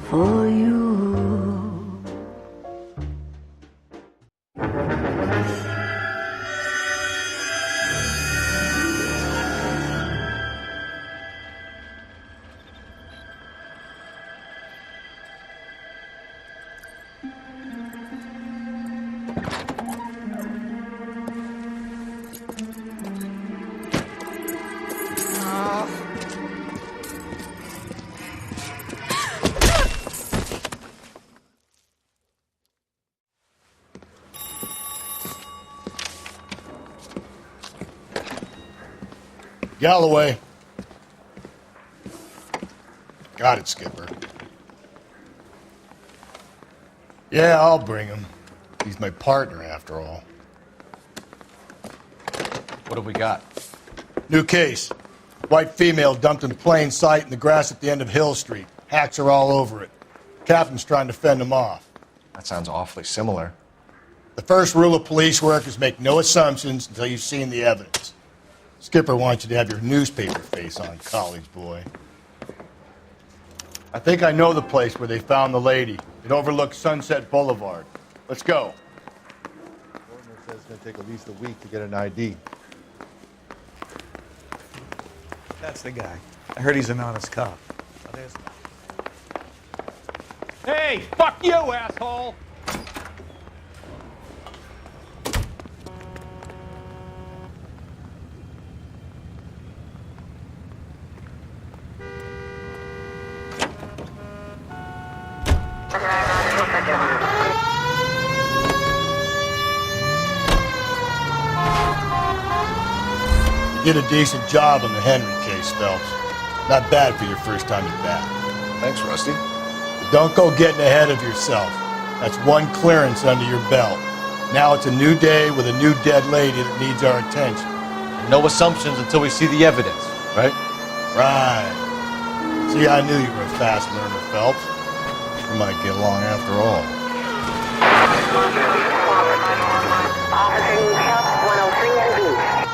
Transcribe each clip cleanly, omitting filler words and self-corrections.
for you. Galloway. Got it, Skipper. Yeah, I'll bring him. He's my partner, after all. What have we got? New case. White female dumped in plain sight in the grass at the end of Hill Street. Hacks are all over it. Captain's trying to fend them off. That sounds awfully similar. The first rule of police work is make no assumptions until you've seen the evidence. Skipper wants you to have your newspaper face on, college boy. I think I know the place where they found the lady. It overlooks Sunset Boulevard. Let's go. Gordon says it's going to take at least a week to get an ID. That's the guy. I heard he's an honest cop. Hey, fuck you, asshole! You did a decent job on the Henry case, Phelps. Not bad for your first time at bat. Thanks, Rusty. But don't go getting ahead of yourself. That's one clearance under your belt. Now it's a new day with a new dead lady that needs our attention. And no assumptions until we see the evidence, right? Right. See, I knew you were a fast learner, Phelps. We might get along after all. Officer needs help, 103 and B.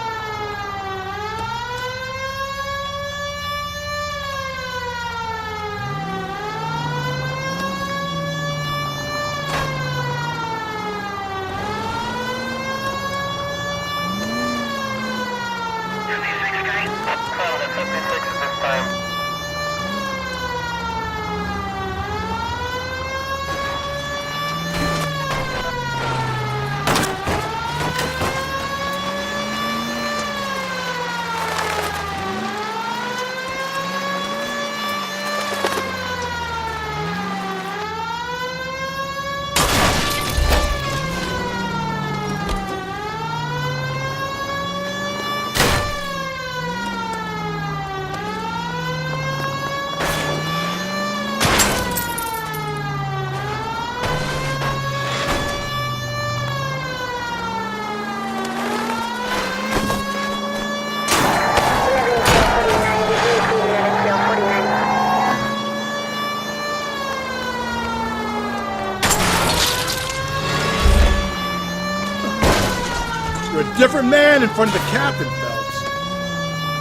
You're a different man in front of the captain, Phelps.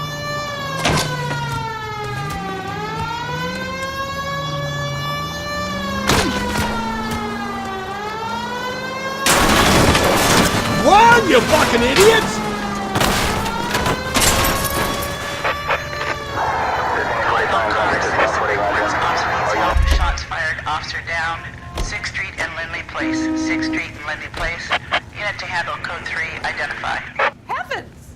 Run, you fucking idiots! Shots fired, officer down, 6th Street and Lindley Place. 6th Street and Lindley Place. Unit to handle code 3, identify. Heavens!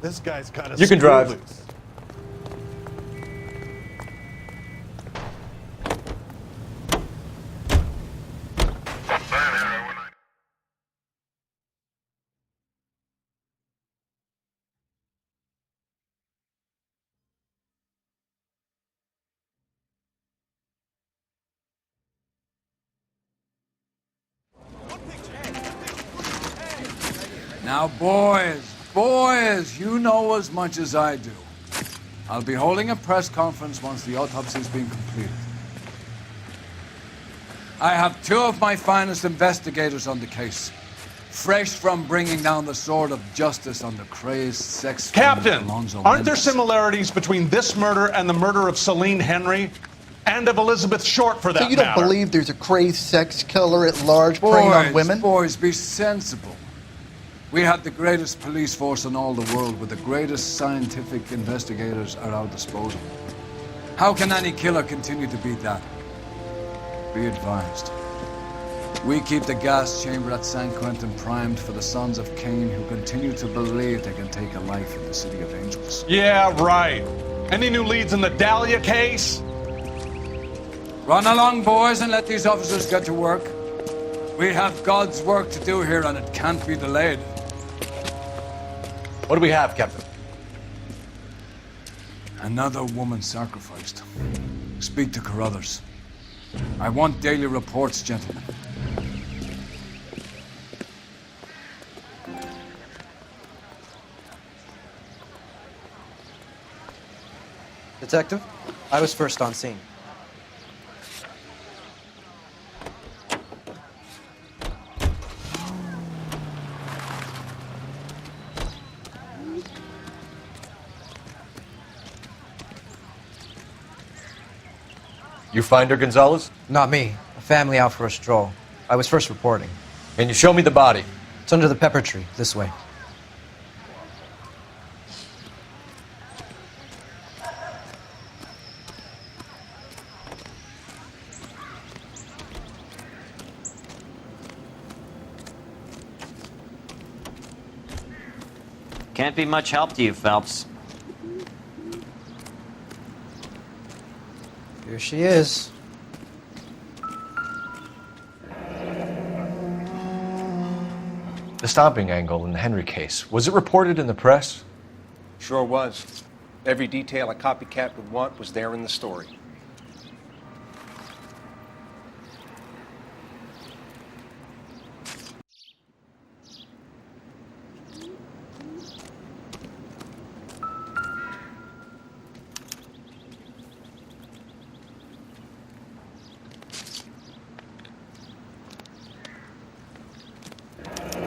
This guy's got a You can drive. loose. Now, boys, you know as much as I do. I'll be holding a press conference once the autopsy's been completed. I have 2 of my finest investigators on the case. Fresh from bringing down the sword of justice on the crazed sex... Captain, Alonzo aren't there Mendes. similarities between this murder and the murder of Celine Henry? And of Elizabeth Short, for that So you don't matter? believe there's a crazed sex killer at large preying on women? Boys, be sensible. We have the greatest police force in all the world with the greatest scientific investigators at our disposal. How can any killer continue to beat that? Be advised. We keep the gas chamber at San Quentin primed for the sons of Cain who continue to believe they can take a life in the City of Angels. Yeah, right. Any new leads in the Dahlia case? Run along, boys, and let these officers get to work. We have God's work to do here, and it can't be delayed. What do we have, Captain? Another woman sacrificed. Speak to Carruthers. I want daily reports, gentlemen. Detective, I was first on scene. You find her, Gonzalez? Not me. A family out for a stroll. I was first reporting. Can you show me the body? It's under the pepper tree, this way. Can't be much help to you, Phelps. Here she is. The stomping angle in the Henry case. Was it reported in the press? Sure was. Every detail a copycat would want was there in the story.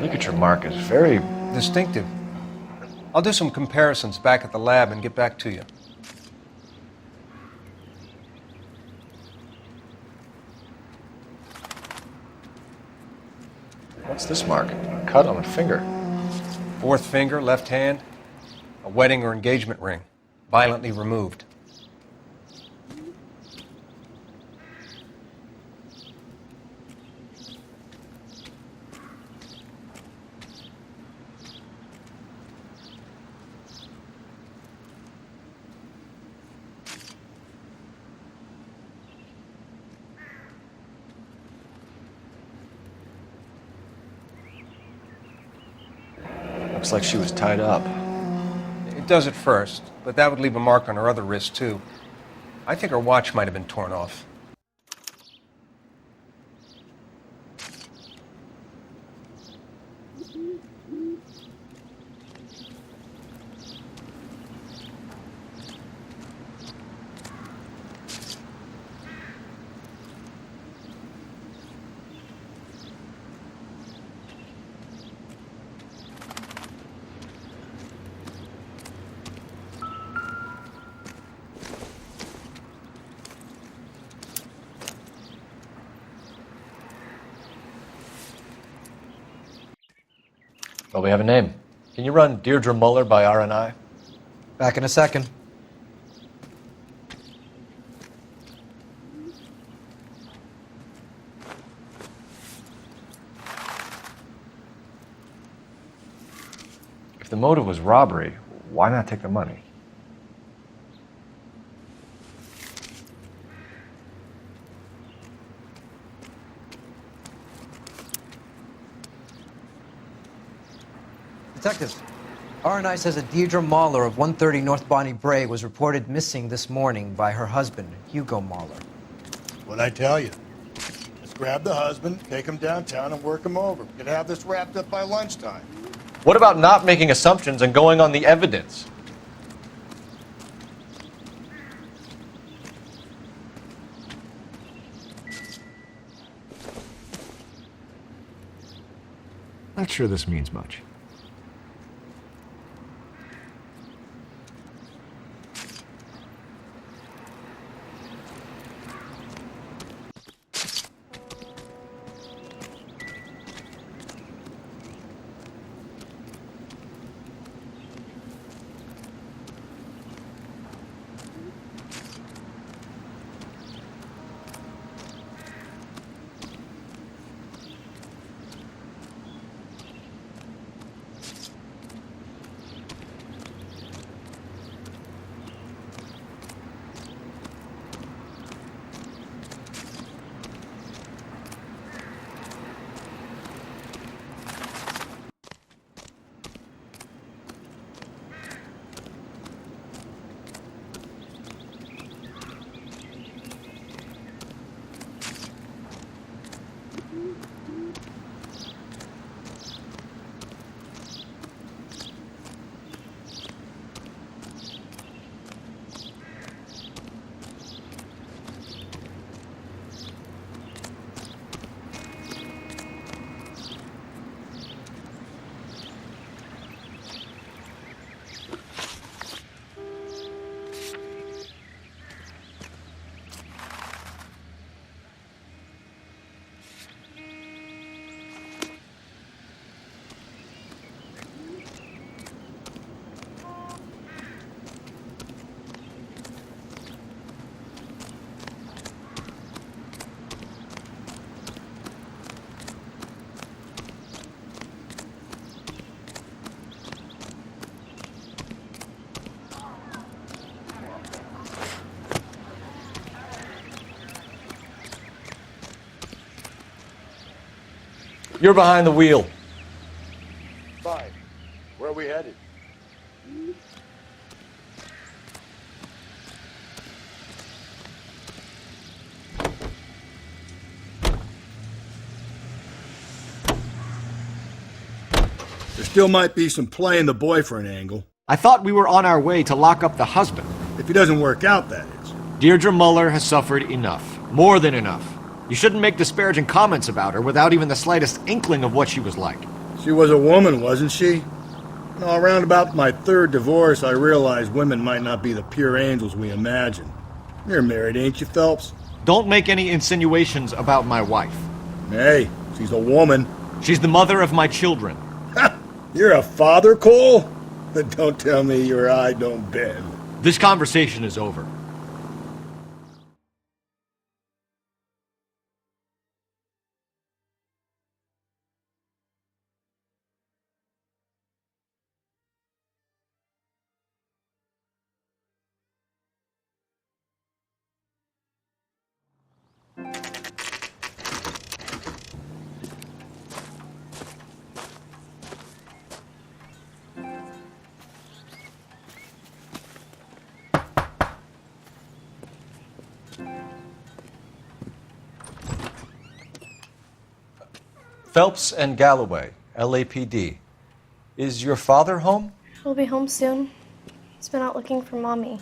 Ligature mark is very distinctive. I'll do some comparisons back at the lab and get back to you. What's this mark? A cut on a finger. 4th finger, left hand. A wedding or engagement ring. Violently removed. Looks like she was tied up. It does at first, but that would leave a mark on her other wrist, too. I think her watch might have been torn off. Well, we have a name. Can you run Deirdre Muller by RNI? Back in a second. If the motive was robbery, why not take the money? Detective, RNI says that Deirdre Mahler of 130 North Bonnie Bray was reported missing this morning by her husband, Hugo Mahler. What'd I tell you? Let's grab the husband, take him downtown, and work him over. We could have this wrapped up by lunchtime. What about not making assumptions and going on the evidence? Not sure this means much. You're behind the wheel. Fine. Where are we headed? There still might be some playing the boyfriend angle. I thought we were on our way to lock up the husband. If he doesn't work out, that is. Deirdre Muller has suffered enough. More than enough. You shouldn't make disparaging comments about her without even the slightest inkling of what she was like. She was a woman, wasn't she? No, around about my third divorce, I realized women might not be the pure angels we imagine. You're married, ain't you, Phelps? Don't make any insinuations about my wife. Hey, she's a woman. She's the mother of my children. You're a father, Cole? But don't tell me your eye don't bend. This conversation is over. Phelps and Galloway, LAPD. Is your father home? He'll be home soon. He's been out looking for Mommy.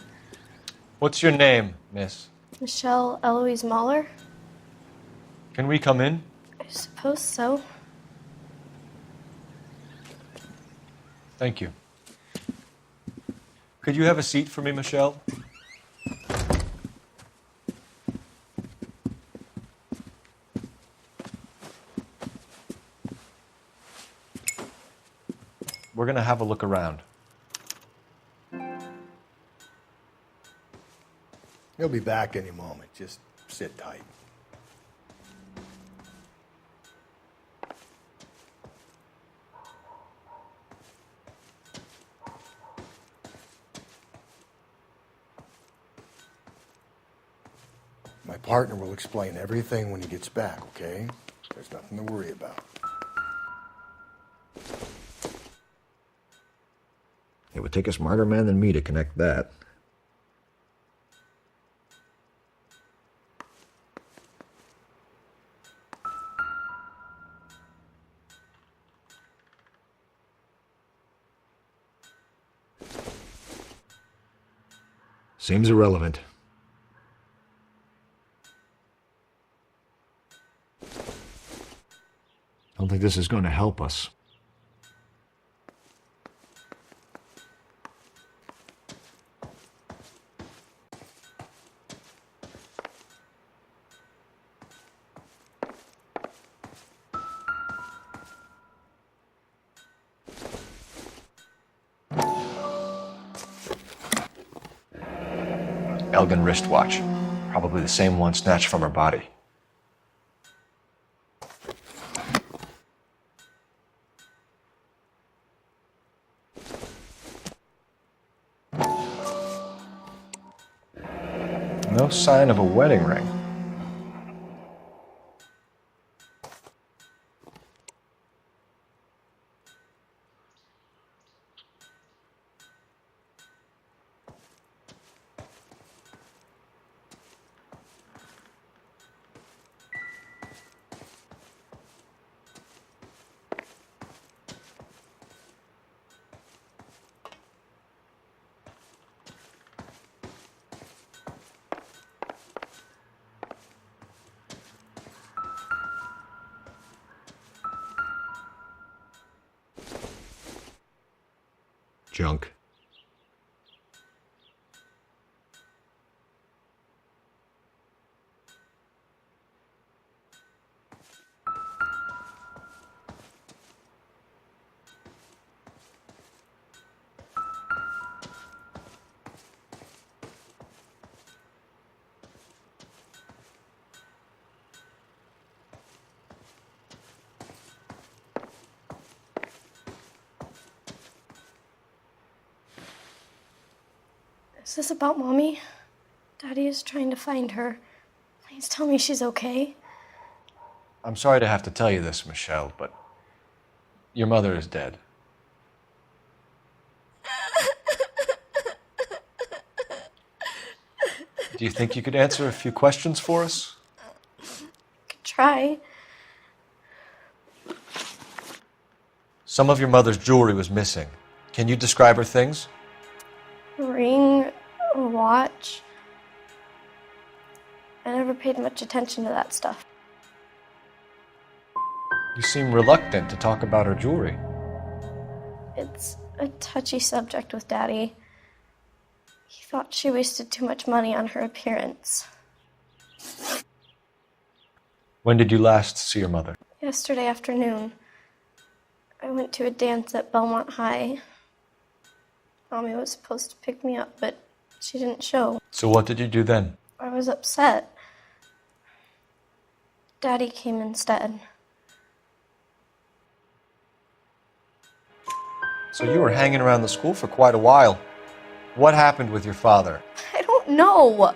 What's your name, miss? Michelle Eloise Mahler? Can we come in? I suppose so. Thank you. Could you have a seat for me, Michelle? We're going to have a look around. He'll be back any moment. Just sit tight. My partner will explain everything when he gets back, okay? There's nothing to worry about. It would take a smarter man than me to connect that. Seems irrelevant. Don't think this is going to help us. Elgin wristwatch. Probably the same one snatched from her body. No sign of a wedding ring. Junk. Is this about Mommy? Daddy is trying to find her. Please tell me she's okay. I'm sorry to have to tell you this, Michelle, but your mother is dead. Do you think you could answer a few questions for us? Could try. Some of your mother's jewelry was missing. Can you describe her things? A ring, a watch. I never paid much attention to that stuff. You seem reluctant to talk about her jewelry. It's a touchy subject with Daddy. He thought she wasted too much money on her appearance. When did you last see your mother? Yesterday afternoon, I went to a dance at Belmont High. Mommy was supposed to pick me up, but she didn't show. So what did you do then? I was upset. Daddy came instead. So you were hanging around the school for quite a while. What happened with your father? I don't know.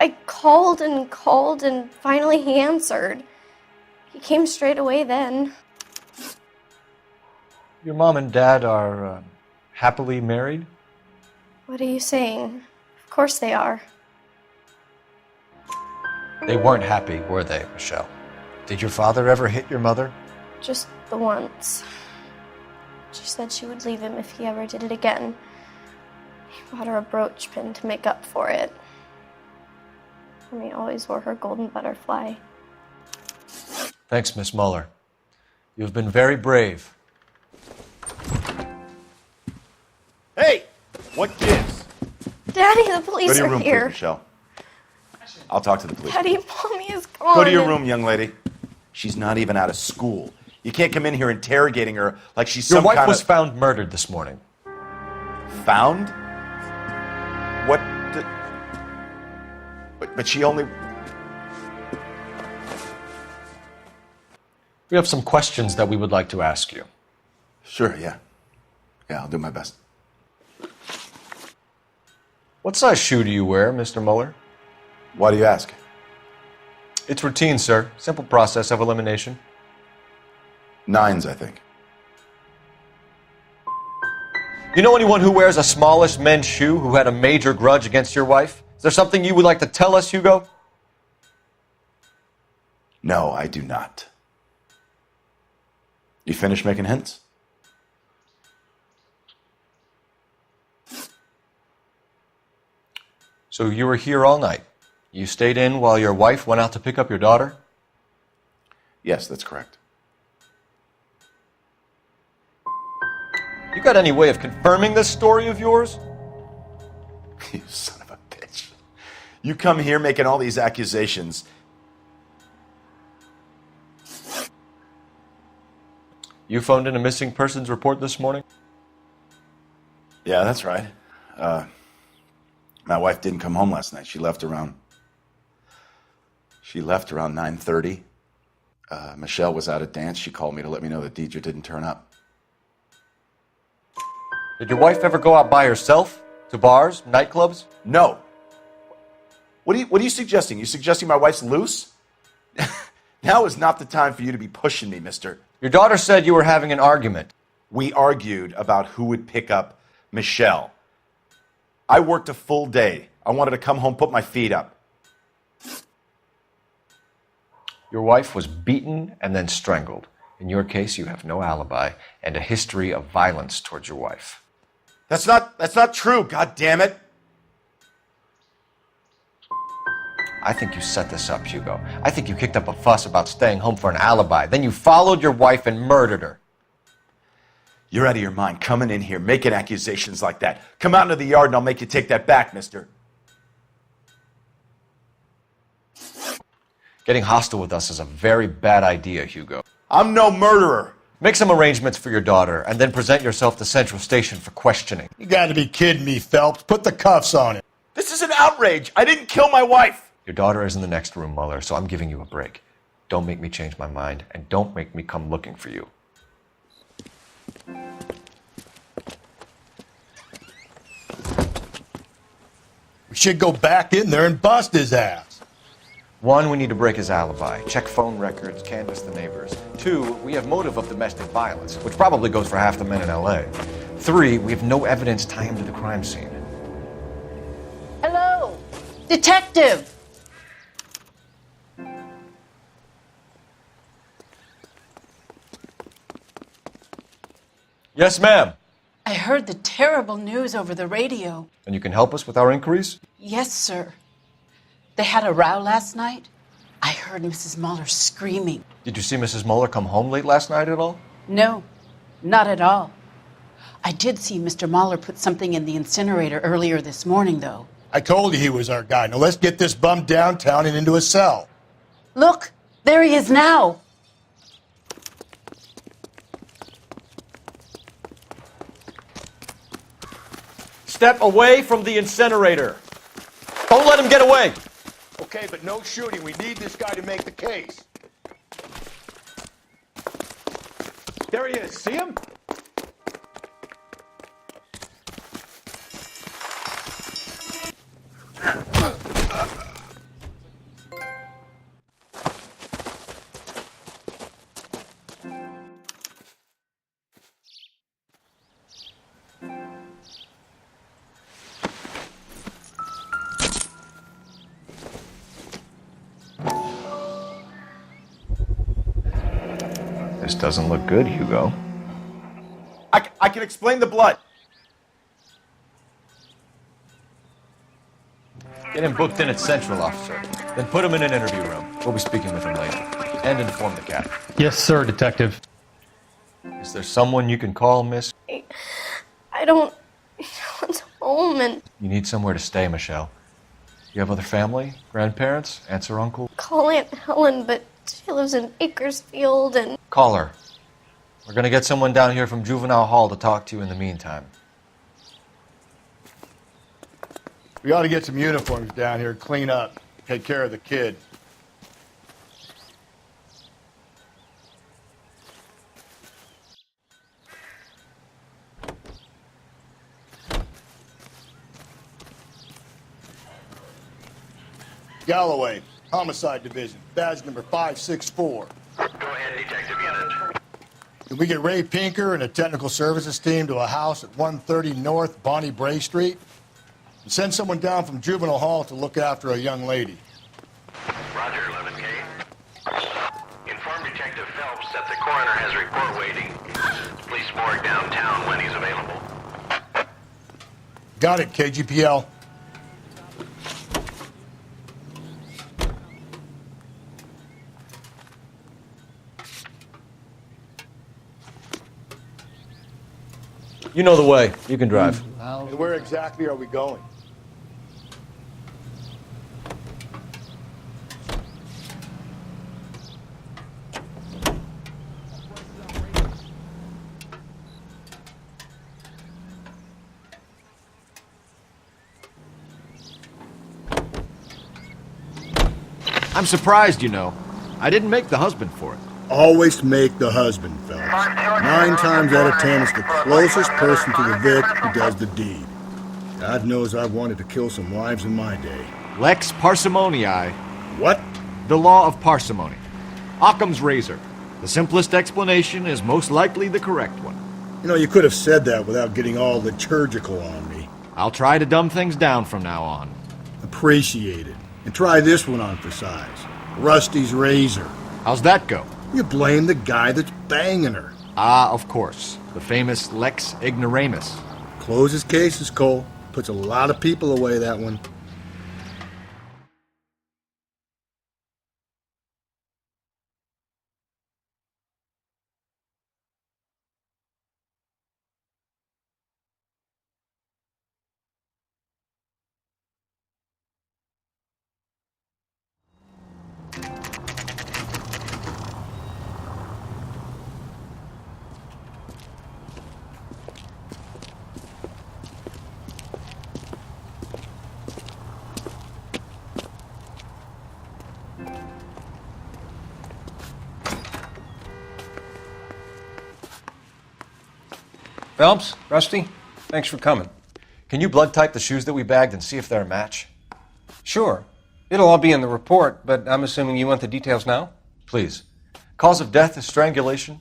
I called and finally he answered. He came straight away then. Your mom and dad are happily married? What are you saying? Of course they are. They weren't happy, were they, Michelle? Did your father ever hit your mother? Just the once. She said she would leave him if he ever did it again. He bought her a brooch pin to make up for it. And he always wore her golden butterfly. Thanks, Miss Muller. You've been very brave. Hey! What gives? Daddy, the police Go to your are room, here. please, Michelle. I'll talk to the police. Daddy, Mommy is gone. Go to your room, young lady. She's not even out of school. You can't come in here interrogating her like she's Your some wife kind was of... found murdered this morning. Found? What the... But she only... We have some questions that we would like to ask you. Sure, yeah. Yeah, I'll do my best. What size shoe do you wear, Mr. Muller? Why do you ask? It's routine, sir. Simple process of elimination. 9s, I think. You know anyone who wears a smallish men's shoe who had a major grudge against your wife? Is there something you would like to tell us, Hugo? No, I do not. You finished making hints? So you were here all night. You stayed in while your wife went out to pick up your daughter? Yes, that's correct. You got any way of confirming this story of yours? You son of a bitch. You come here making all these accusations. You phoned in a missing persons report this morning? Yeah, that's right. My wife didn't come home last night. She left around 9:30. Michelle was out at dance. She called me to let me know that Deidre didn't turn up. Did your wife ever go out by herself? To bars, nightclubs? No. What are you suggesting? You suggesting my wife's loose? Now is not the time for you to be pushing me, mister. Your daughter said you were having an argument. We argued about who would pick up Michelle. I worked a full day. I wanted to come home, put my feet up. Your wife was beaten and then strangled. In your case, you have no alibi and a history of violence towards your wife. That's not true, God damn it. I think you set this up, Hugo. I think you kicked up a fuss about staying home for an alibi. Then you followed your wife and murdered her. You're out of your mind coming in here making accusations like that. Come out into the yard and I'll make you take that back, mister. Getting hostile with us is a very bad idea, Hugo. I'm no murderer. Make some arrangements for your daughter and then present yourself to Central Station for questioning. You gotta be kidding me, Phelps. Put the cuffs on him. This is an outrage. I didn't kill my wife. Your daughter is in the next room, Mueller, so I'm giving you a break. Don't make me change my mind, and don't make me come looking for you. We should go back in there and bust his ass. 1, we need to break his alibi. Check phone records, canvass the neighbors. 2, we have motive of domestic violence, which probably goes for half the men in L.A. 3, we have no evidence tying him to the crime scene. Hello, detective. Yes, ma'am. I heard the terrible news over the radio. And you can help us with our inquiries? Yes, sir. They had a row last night. I heard Mrs. Mueller screaming. Did you see Mrs. Mueller come home late last night at all? No, not at all. I did see Mr. Mueller put something in the incinerator earlier this morning, though. I told you he was our guy. Now let's get this bum downtown and into a cell. Look, there he is now. Step away from the incinerator. Don't let him get away. Okay, but no shooting. We need this guy to make the case. There he is. See him? This doesn't look good, Hugo. I can explain the blood. Get him booked in at Central, officer. Then put him in an interview room. We'll be speaking with him later. And inform the cat. Yes, sir, detective. Is there someone you can call, miss? I don't want home and You need somewhere to stay, Michelle. You have other family? Grandparents? Aunts or uncle? call Aunt Helen, but she lives in Bakersfield and Call her. We're gonna get someone down here from Juvenile Hall to talk to you in the meantime. We ought to get some uniforms down here, clean up, take care of the kid. Galloway, Homicide Division, badge number 564. Go ahead, Detective Unit. Can we get Ray Pinker and a technical services team to a house at 130 North Bonnie Bray Street? And send someone down from Juvenile Hall to look after a young lady. Roger, 11K. Inform Detective Phelps that the coroner has a report waiting. Police morgue downtown when he's available. Got it, KGPL. You know the way. You can drive. And where exactly are we going? I'm surprised, you know. I didn't make the husband for it. Always make the husband, Phelps. 9 times out of 10, it's the closest person to the Vic who does the deed. God knows I've wanted to kill some wives in my day. Lex parsimoniae. What? The law of parsimony. Occam's razor. The simplest explanation is most likely the correct one. You know, you could have said that without getting all liturgical on me. I'll try to dumb things down from now on. Appreciate it. And try this one on for size. Rusty's razor. How's that go? You blame the guy that's banging her. Ah, of course. The famous Lex ignoramus. Closes cases, Cole. Puts a lot of people away, that one. Phelps, Rusty, thanks for coming. Can you blood type the shoes that we bagged and see if they're a match? Sure. It'll all be in the report, but I'm assuming you want the details now? Please. Cause of death is strangulation?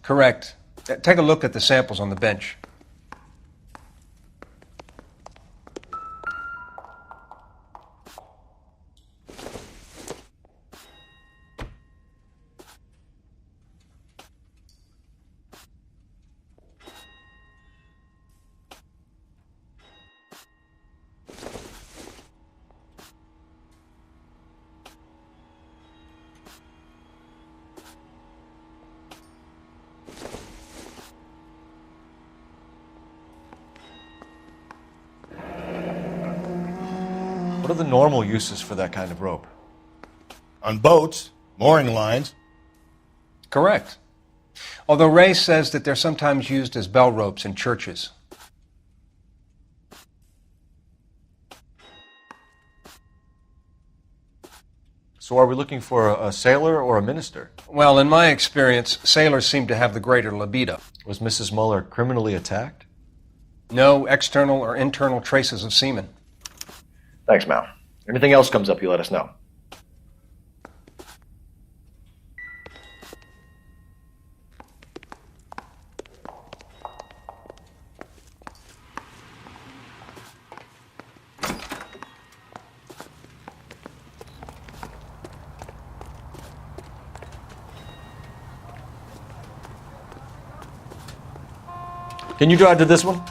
Correct. Take a look at the samples on the bench. What are the normal uses for that kind of rope? On boats, mooring lines. Correct. Although Ray says that they're sometimes used as bell ropes in churches. So are we looking for a sailor or a minister? Well, in my experience, sailors seem to have the greater libido. Was Mrs. Muller criminally attacked? No external or internal traces of semen. Thanks, Mal. Anything else comes up, you let us know. Can you drive to this one?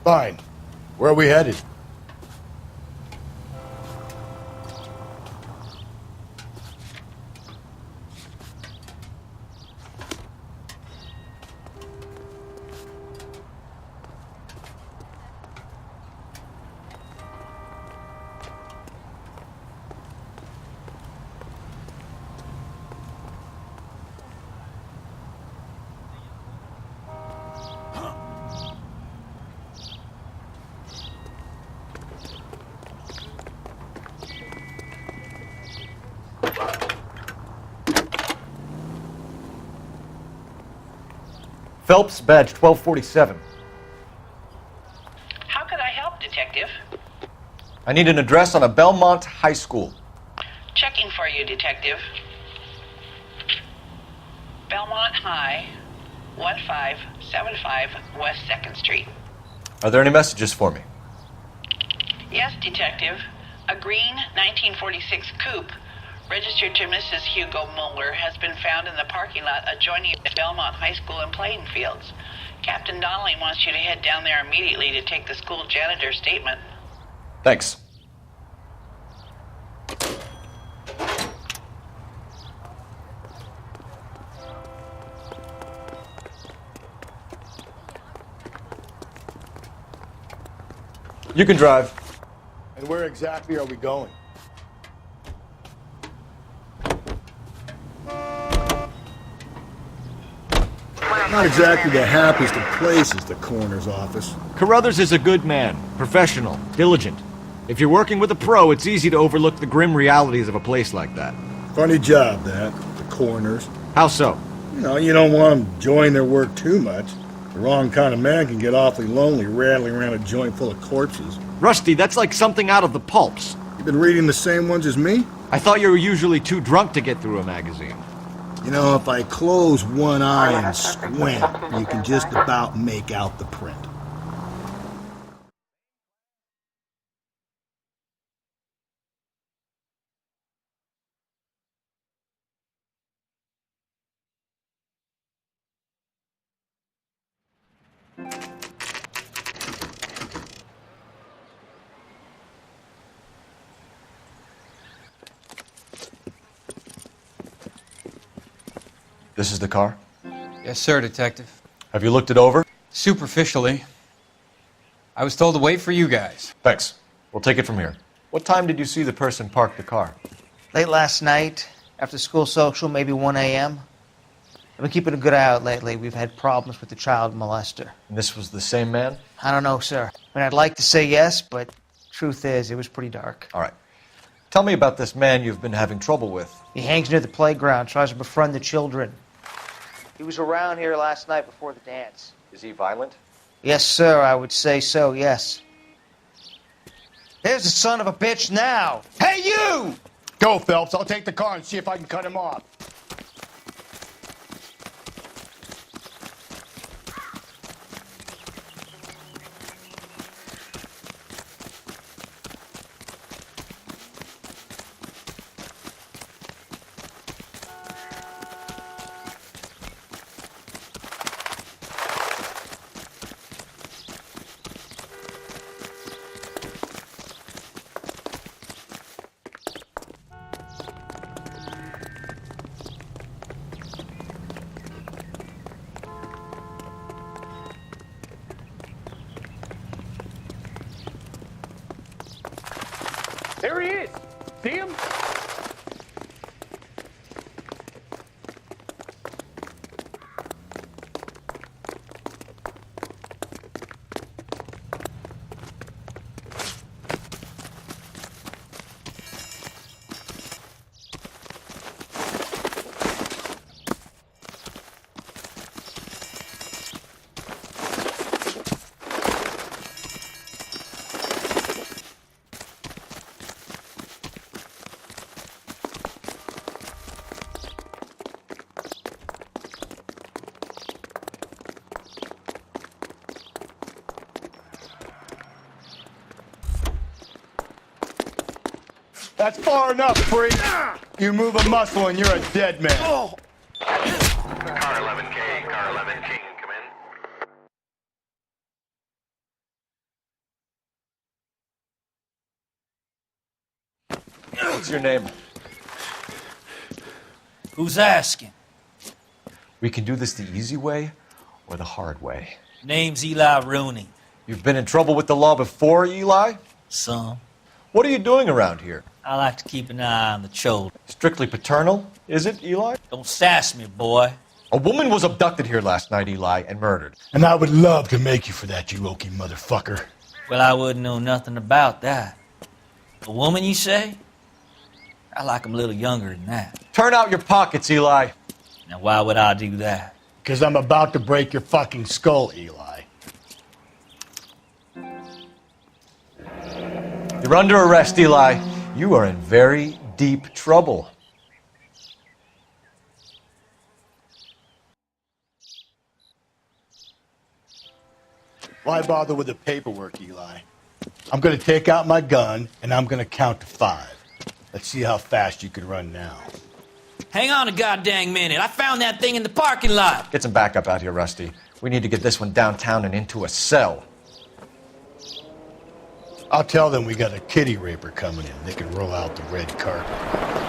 Fine. Where are we headed? Phelps, badge 1247. How could I help, Detective? I need an address on a Belmont high school. Checking for you, Detective. Belmont High, 1575 West 2nd Street. Are there any messages for me? Yes, Detective. A green 1946 coupe registered to Mrs. Hugo Muller has been found in the parking lot adjoining the Belmont High School and playing fields. Captain Donnelly wants you to head down there immediately to take the school janitor's statement. Thanks. You can drive. And where exactly are we going? Not exactly the happiest of places, the coroner's office. Carruthers is a good man, professional, diligent. If you're working with a pro, it's easy to overlook the grim realities of a place like that. Funny job, that. The coroners. How so? You don't want them enjoying their work too much. The wrong kind of man can get awfully lonely rattling around a joint full of corpses. Rusty, that's like something out of the pulps. You been reading the same ones as me? I thought you were usually too drunk to get through a magazine. If I close one eye and squint, you can just about make out the print. This is the car? Yes, sir, Detective. Have you looked it over? Superficially. I was told to wait for you guys. Thanks. We'll take it from here. What time did you see the person park the car? Late last night, after school social, maybe 1 a.m. I've been keeping a good eye out lately. We've had problems with the child molester. And this was the same man? I don't know, sir. I mean, I'd like to say yes, but truth is, it was pretty dark. All right. Tell me about this man you've been having trouble with. He hangs near the playground, tries to befriend the children. He was around here last night before the dance. Is he violent? Yes, sir, I would say so, yes. There's the son of a bitch now! Hey, you! Go, Phelps. I'll take the car and see if I can cut him off. There he is. See him? That's far enough, freak. You move a muscle and you're a dead man. Car 11K, Car 11 King, come in. What's your name? Who's asking? We can do this the easy way or the hard way. Name's Eli Rooney. You've been in trouble with the law before, Eli? Some. What are you doing around here? I like to keep an eye on the children. Strictly paternal, is it, Eli? Don't sass me, boy. A woman was abducted here last night, Eli, and murdered. And I would love to make you for that, you oaky motherfucker. Well, I wouldn't know nothing about that. A woman, you say? I like 'em a little younger than that. Turn out your pockets, Eli. Now, why would I do that? Because I'm about to break your fucking skull, Eli. You're under arrest, Eli. You are in very deep trouble. Why bother with the paperwork, Eli? I'm going to take out my gun, and I'm going to count to 5. Let's see how fast you can run now. Hang on a goddamn minute. I found that thing in the parking lot. Get some backup out here, Rusty. We need to get this one downtown and into a cell. I'll tell them we got a kitty raper coming in. They can roll out the red carpet.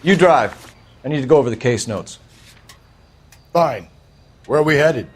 You drive. I need to go over the case notes. Fine. Where are we headed?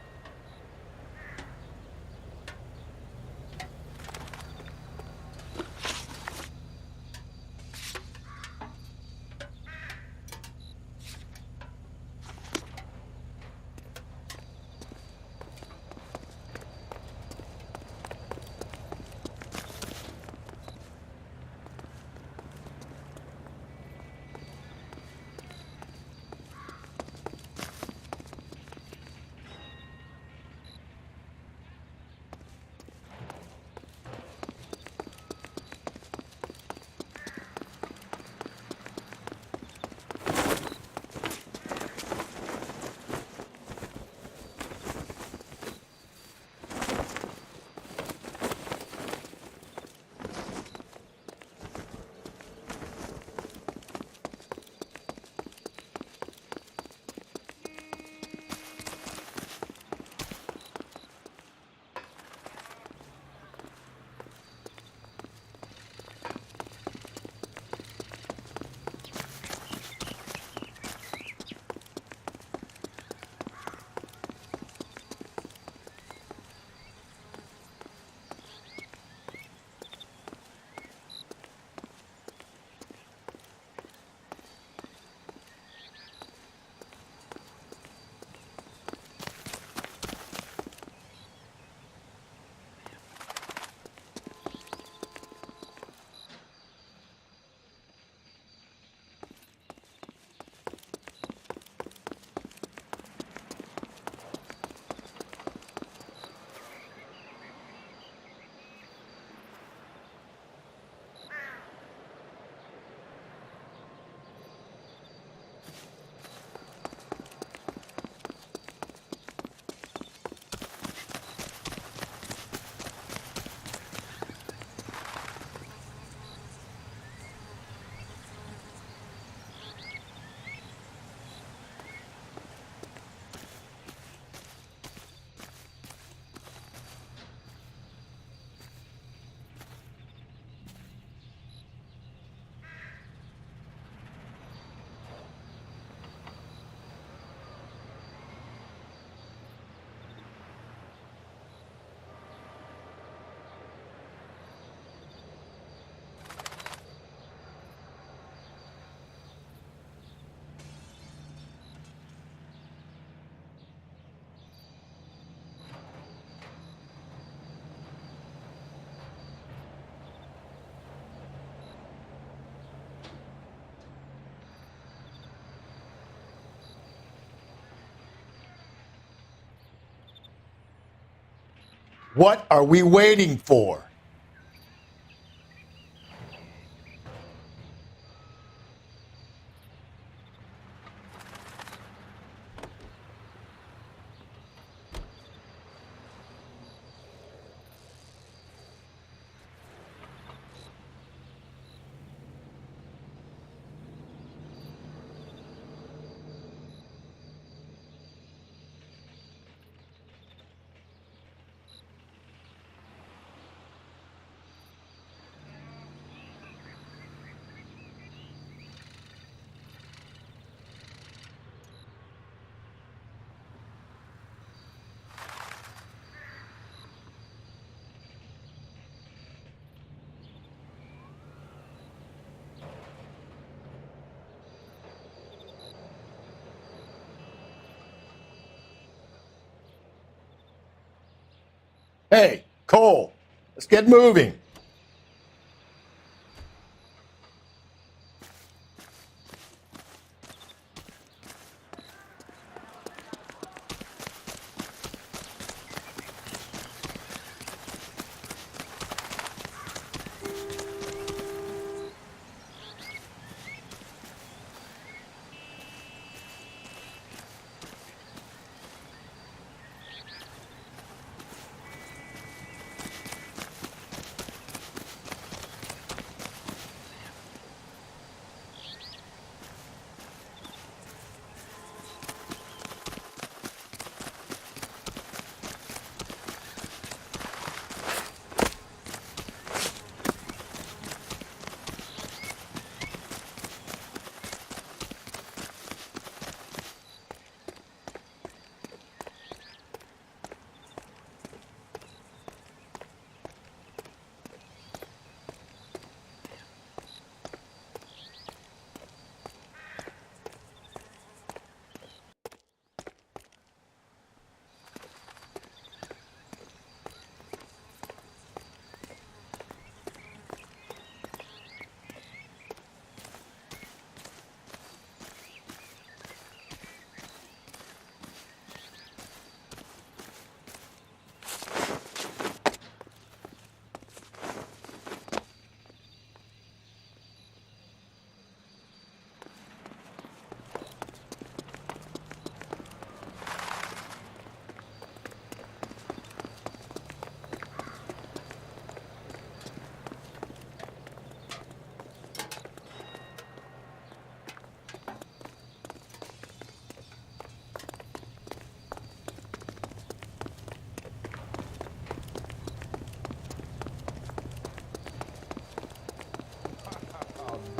What are we waiting for? Hey, Cole, let's get moving.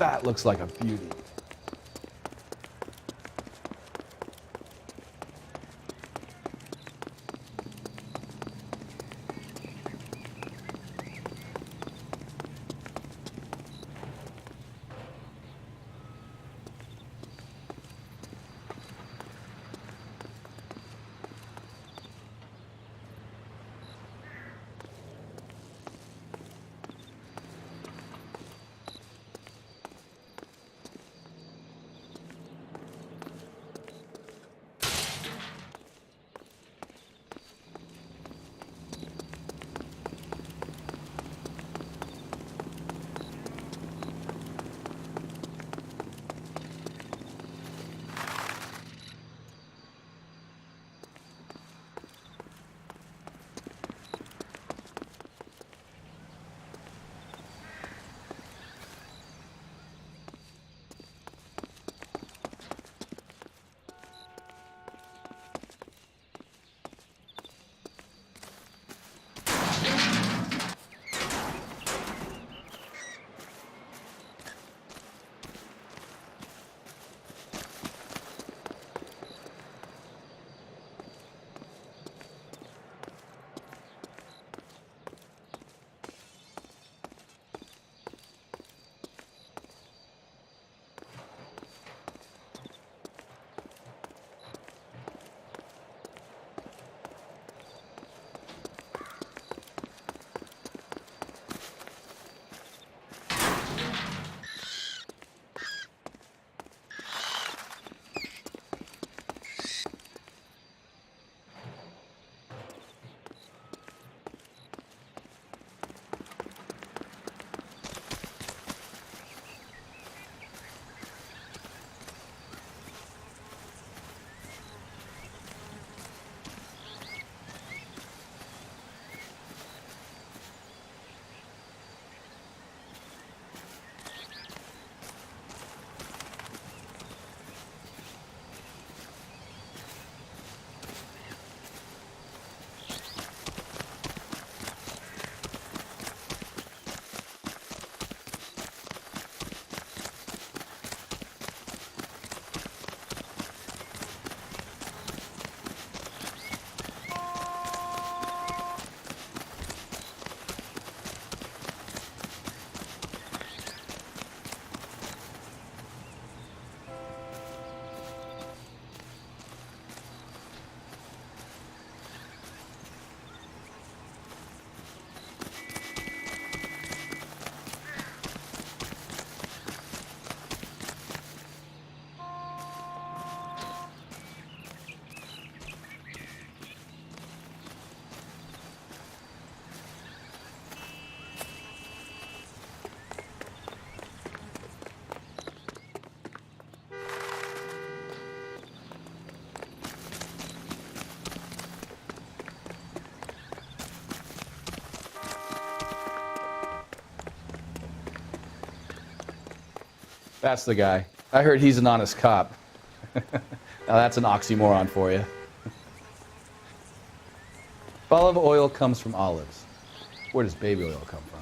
That looks like a beauty. That's the guy. I heard he's an honest cop. Now that's an oxymoron for you. Olive oil comes from olives. Where does baby oil come from?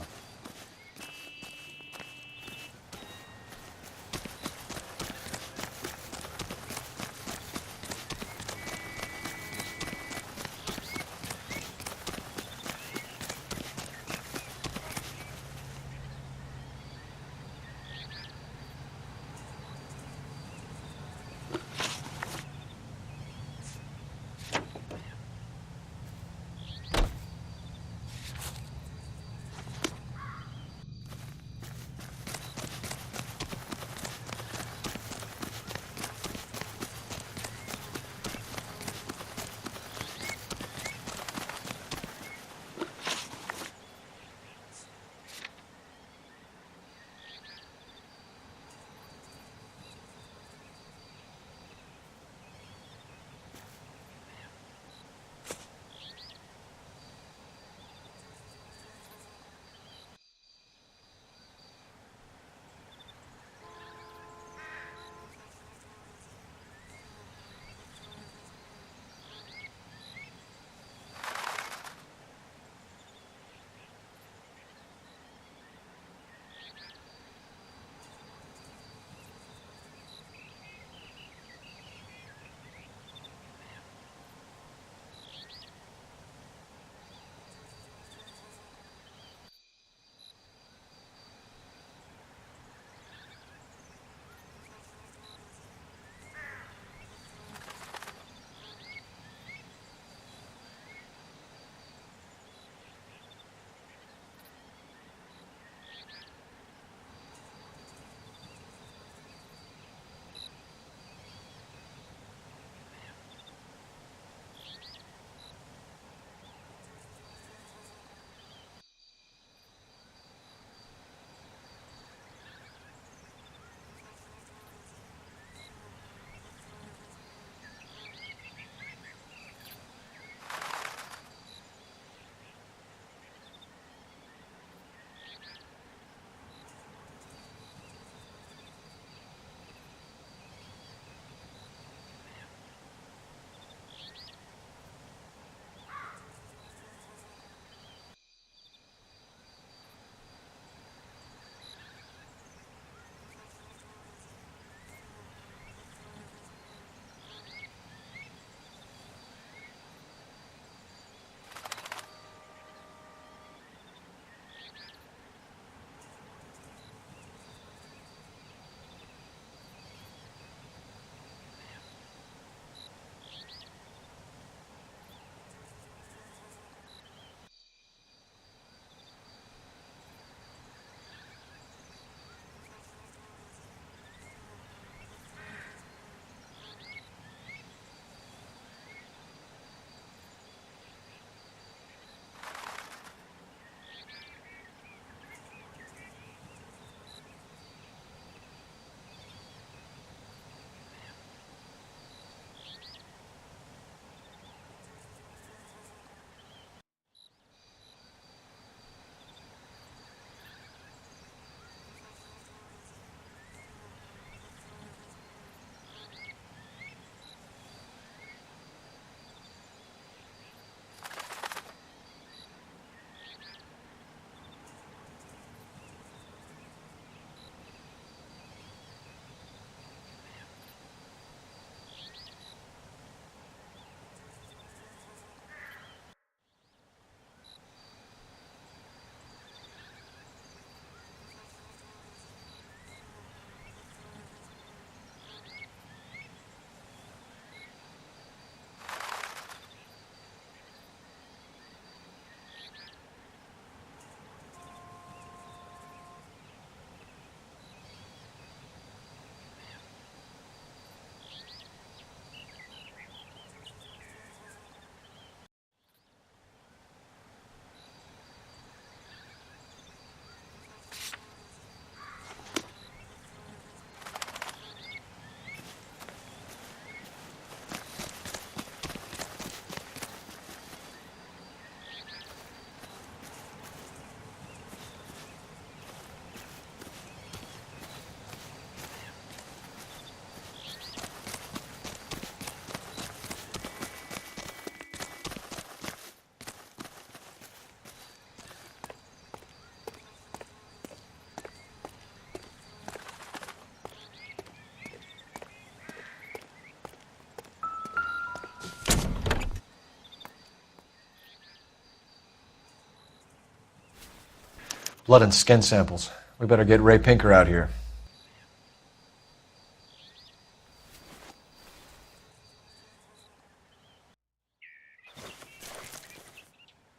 Blood and skin samples. We better get Ray Pinker out here.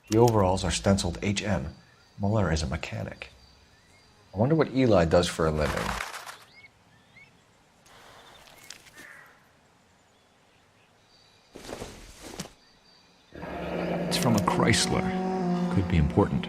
The overalls are stenciled HM. Mueller is a mechanic. I wonder what Eli does for a living. It's from a Chrysler. Could be important.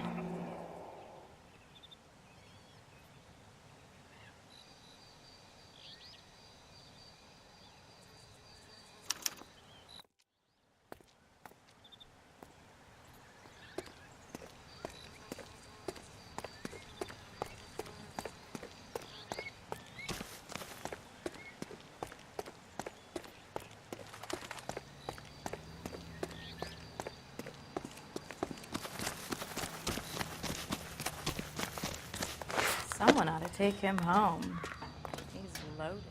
Someone ought to take him home. He's loaded.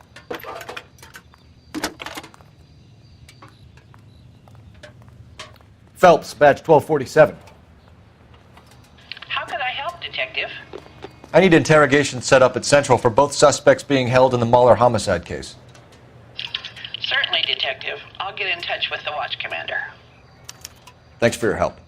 Phelps, badge 1247. How could I help, Detective? I need interrogation set up at Central for both suspects being held in the Mueller homicide case. Certainly, Detective. I'll get in touch with the watch commander. Thanks for your help.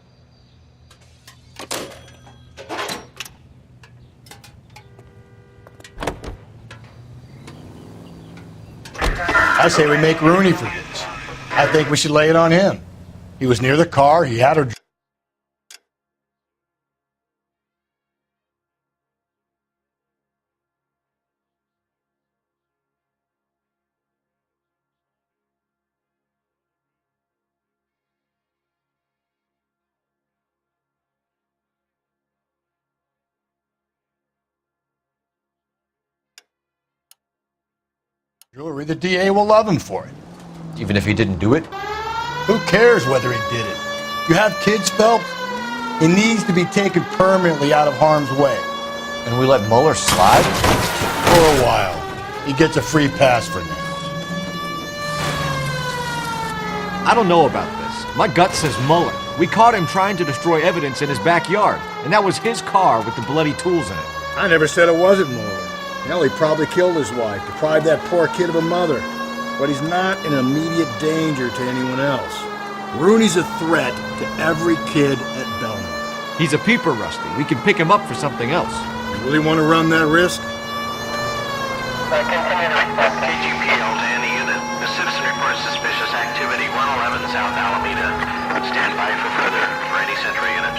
I say we make Rooney for this. I think we should lay it on him. He was near the car. He had her. Jewelry, the DA will love him for it. Even if he didn't do it? Who cares whether he did it? You have kids, Phelps? He needs to be taken permanently out of harm's way. And we let Mueller slide? For a while. He gets a free pass for now. I don't know about this. My gut says Mueller. We caught him trying to destroy evidence in his backyard, and that was his car with the bloody tools in it. I never said it wasn't Mueller. Hell, he probably killed his wife, deprived that poor kid of a mother. But he's not in immediate danger to anyone else. Rooney's a threat to every kid at Belmont. He's a peeper, Rusty. We can pick him up for something else. You really want to run that risk? KGPL to any unit. The citizen reports suspicious activity 111 South Alameda. Stand by for further for any Central unit.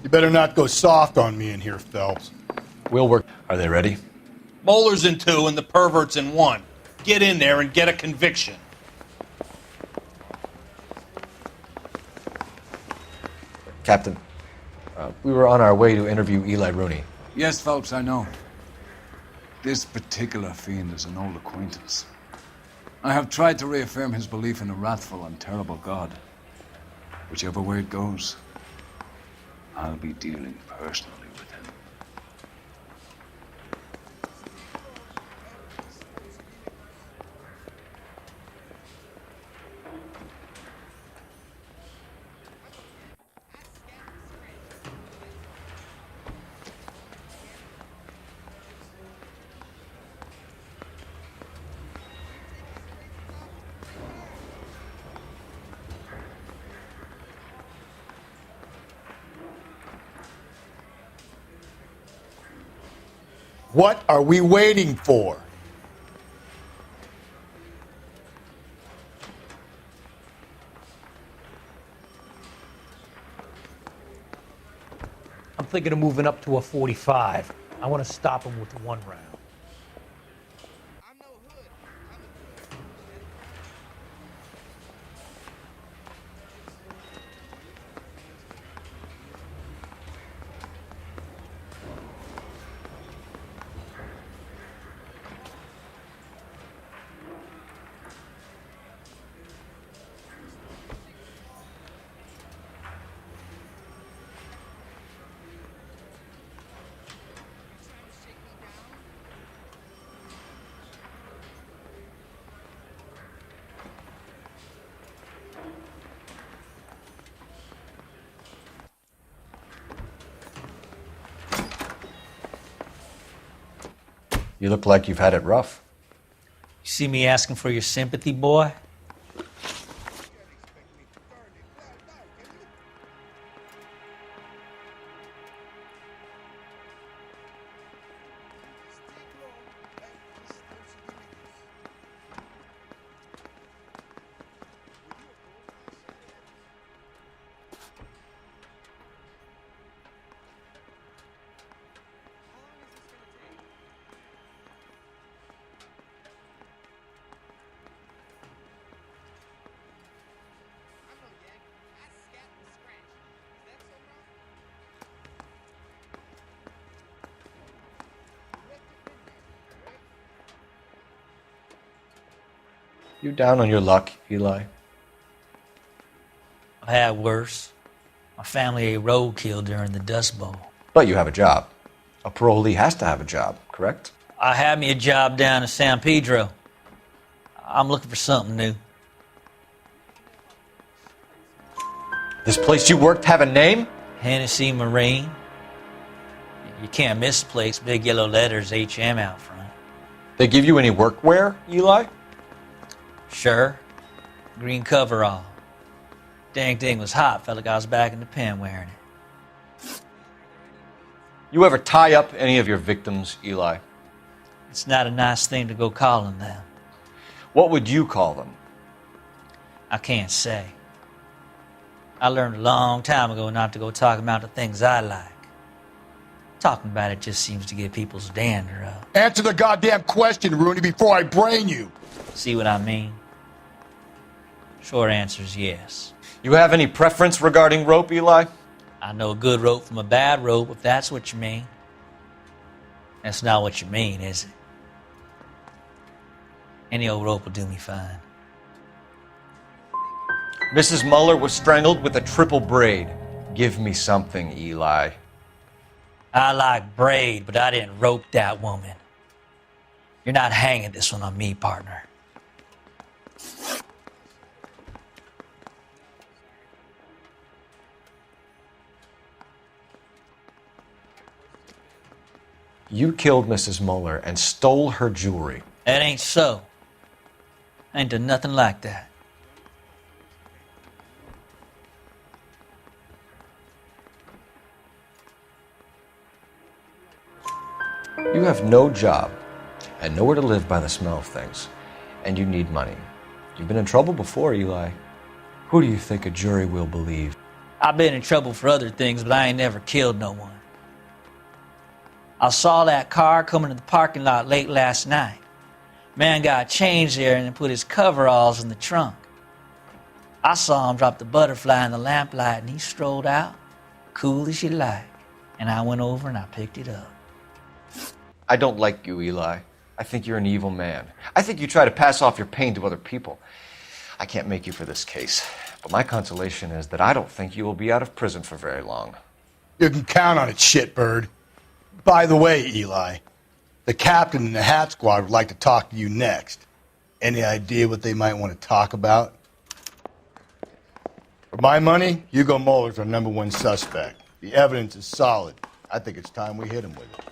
You better not go soft on me in here, Phelps. We'll work. Are they ready? Moeller's in 2 and the pervert's in 1. Get in there and get a conviction. Captain, we were on our way to interview Eli Rooney. Yes, Phelps, I know. This particular fiend is an old acquaintance. I have tried to reaffirm his belief in a wrathful and terrible God. Whichever way it goes, I'll be dealing personally with him. What are we waiting for? I'm thinking of moving up to a 45. I want to stop him with one round. You look like you've had it rough. You see me asking for your sympathy, boy? You down on your luck, Eli? I've had worse. My family ate roadkill during the Dust Bowl. But you have a job. A parolee has to have a job, correct? I had me a job down in San Pedro. I'm looking for something new. This place you worked have a name? Hennessy Marine. You can't miss the place. Big yellow letters, HM out front. They give you any workwear, Eli? Sure. Green coverall. Dang thing was hot. Felt like I was back in the pen wearing it. You ever tie up any of your victims, Eli? It's not a nice thing to go calling them. What would you call them? I can't say. I learned a long time ago not to go talking about the things I like. Talking about it just seems to get people's dander up. Answer the goddamn question, Rooney, before I brain you. See what I mean? Short answer is yes. You have any preference regarding rope, Eli? I know a good rope from a bad rope, if that's what you mean. That's not what you mean, is it? Any old rope will do me fine. Mrs. Muller was strangled with a triple braid. Give me something, Eli. I like braid, but I didn't rope that woman. You're not hanging this one on me, partner. You killed Mrs. Muller and stole her jewelry. That ain't so. I ain't done nothing like that. You have no job and nowhere to live by the smell of things, and you need money. You've been in trouble before, Eli. Who do you think a jury will believe? I've been in trouble for other things, but I ain't never killed no one. I saw that car coming to the parking lot late last night. Man got changed there and then put his coveralls in the trunk. I saw him drop the butterfly in the lamplight and he strolled out, cool as you like. And I went over and I picked it up. I don't like you, Eli. I think you're an evil man. I think you try to pass off your pain to other people. I can't make you for this case, but my consolation is that I don't think you will be out of prison for very long. You can count on it, shitbird. By the way, Eli, the captain and the hat squad would like to talk to you next. Any idea what they might want to talk about? For my money, Hugo Muller's our #1 suspect. The evidence is solid. I think it's time we hit him with it.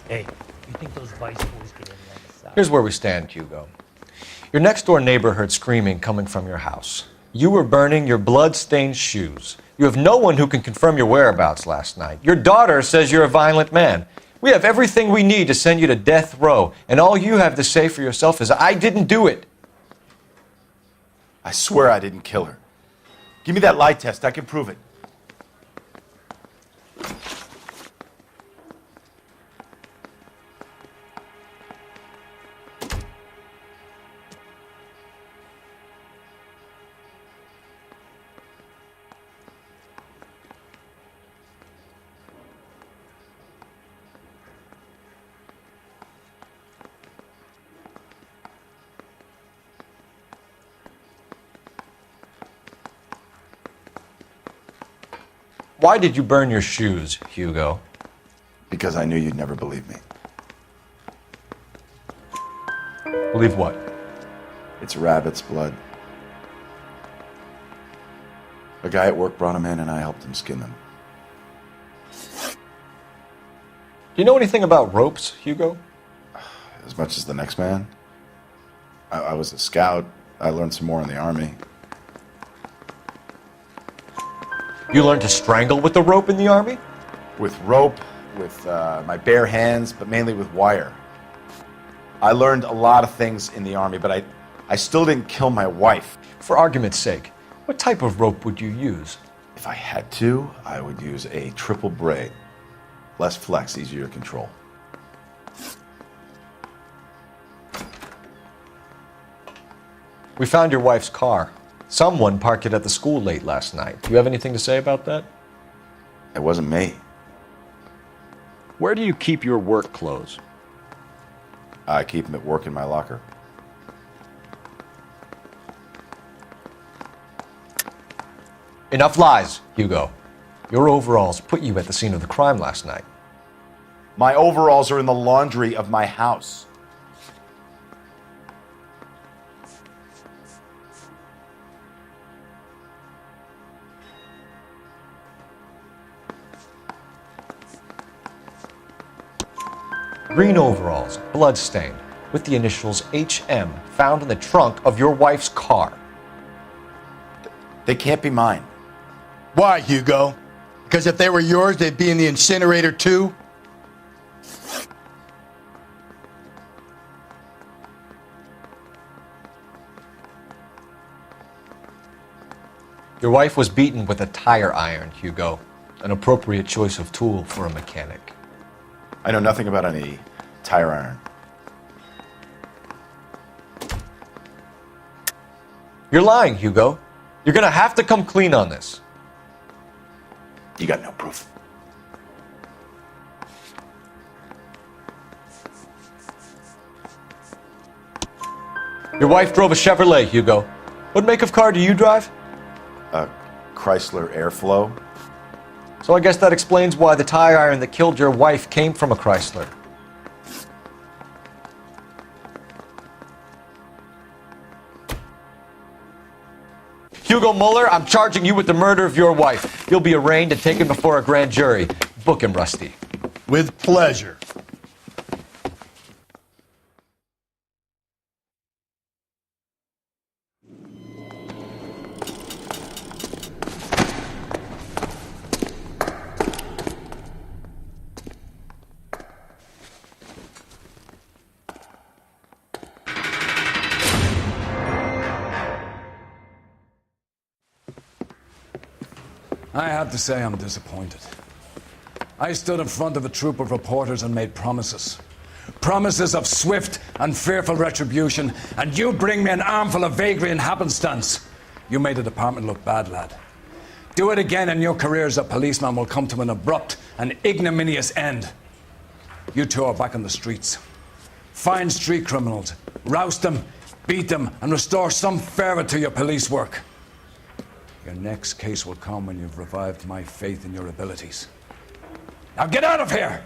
Hey, you think those Vice boys get any on the side? Here's where we stand, Hugo. Your next-door neighbor heard screaming coming from your house. You were burning your blood-stained shoes. You have no one who can confirm your whereabouts last night. Your daughter says you're a violent man. We have everything we need to send you to death row, and all you have to say for yourself is, I didn't do it. I swear I didn't kill her. Give me that lie test. I can prove it. Why did you burn your shoes, Hugo? Because I knew you'd never believe me. Believe what? It's rabbit's blood. A guy at work brought him in and I helped him skin them. Do you know anything about ropes, Hugo? As much as the next man. I was a scout. I learned some more in the Army. You learned to strangle with the rope in the Army? With rope, with my bare hands, but mainly with wire. I learned a lot of things in the Army, but I still didn't kill my wife. For argument's sake, what type of rope would you use? If I had to, I would use a triple braid. Less flex, easier to control. We found your wife's car. Someone parked it at the school late last night. Do you have anything to say about that? It wasn't me. Where do you keep your work clothes? I keep them at work in my locker. Enough lies, Hugo. Your overalls put you at the scene of the crime last night. My overalls are in the laundry of my house. Green overalls, bloodstained, with the initials HM found in the trunk of your wife's car. They can't be mine. Why, Hugo? Because if they were yours, they'd be in the incinerator too? Your wife was beaten with a tire iron, Hugo. An appropriate choice of tool for a mechanic. I know nothing about any tire iron. You're lying, Hugo. You're gonna have to come clean on this. You got no proof. Your wife drove a Chevrolet, Hugo. What make of car do you drive? A Chrysler Airflow. So I guess that explains why the tire iron that killed your wife came from a Chrysler. Hugo Mueller, I'm charging you with the murder of your wife. You'll be arraigned and taken before a grand jury. Book him, Rusty. With pleasure. I have to say I'm disappointed. I stood in front of a troop of reporters and made promises. Promises of swift and fearful retribution, and you bring me an armful of vagary and happenstance. You made the department look bad, lad. Do it again and your career as a policeman will come to an abrupt and ignominious end. You two are back on the streets. Find street criminals, roust them, beat them, and restore some fervor to your police work. Your next case will come when you've revived my faith in your abilities. Now get out of here!